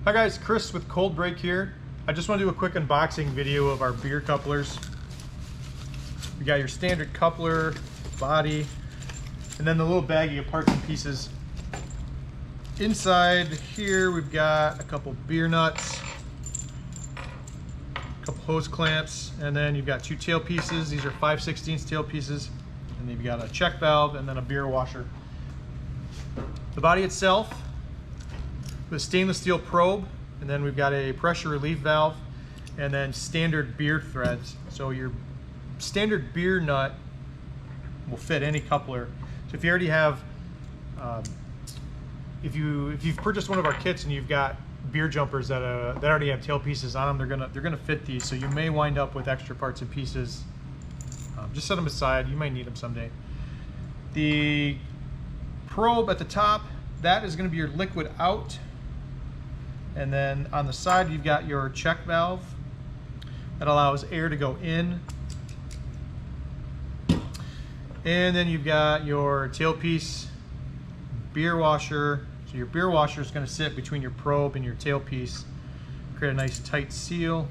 Hi guys, Chris with Cold Break here. I just want to do a quick unboxing video of our beer couplers. We got your standard coupler, body, and then the little baggie of parts and pieces. Inside here we've got a couple beer nuts, a couple hose clamps, and then you've got two tail pieces. These are 5/16 tail pieces, and then you've got a check valve and then a beer washer. The body itself with a stainless steel probe, and then we've got a pressure relief valve, and then standard beer threads. So your standard beer nut will fit any coupler. So if you already have, if you've purchased one of our kits and you've got beer jumpers that already have tail pieces on them, they're gonna fit these. So you may wind up with extra parts and pieces. Just set them aside. You might need them someday. The probe at the top, that is going to be your liquid out. And then on the side, you've got your check valve that allows air to go in. And then you've got your tailpiece beer washer. So your beer washer is going to sit between your probe and your tailpiece, create a nice tight seal.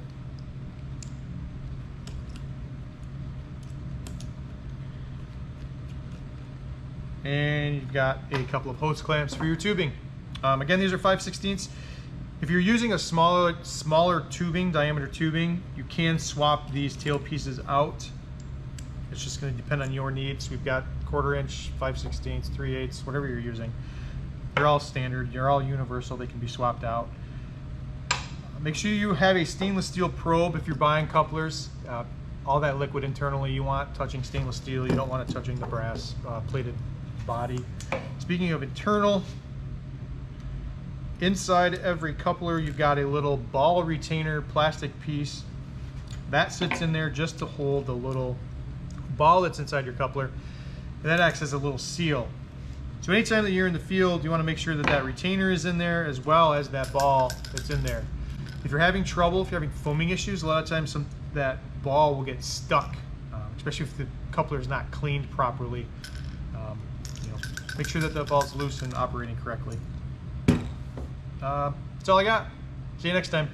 And you've got a couple of hose clamps for your tubing. Again, these are 5/16. If you're using a smaller tubing, diameter tubing, you can swap these tail pieces out. It's just going to depend on your needs. We've got 1/4 inch, 5/16, 3/8, whatever you're using. They're all standard. They're all universal. They can be swapped out. Make sure you have a stainless steel probe if you're buying couplers. All that liquid internally you want touching stainless steel. You don't want it touching the brass plated body. Speaking of internal, inside every coupler you've got a little ball retainer plastic piece that sits in there just to hold the little ball that's inside your coupler, and that acts as a little seal. So anytime that you're in the field, you want to make sure that that retainer is in there as well as that ball that's in there. If you're having trouble, if you're having foaming issues, a lot of times that ball will get stuck, especially if the coupler is not cleaned properly. Make sure that the ball's loose and operating correctly. That's all I got. See you next time.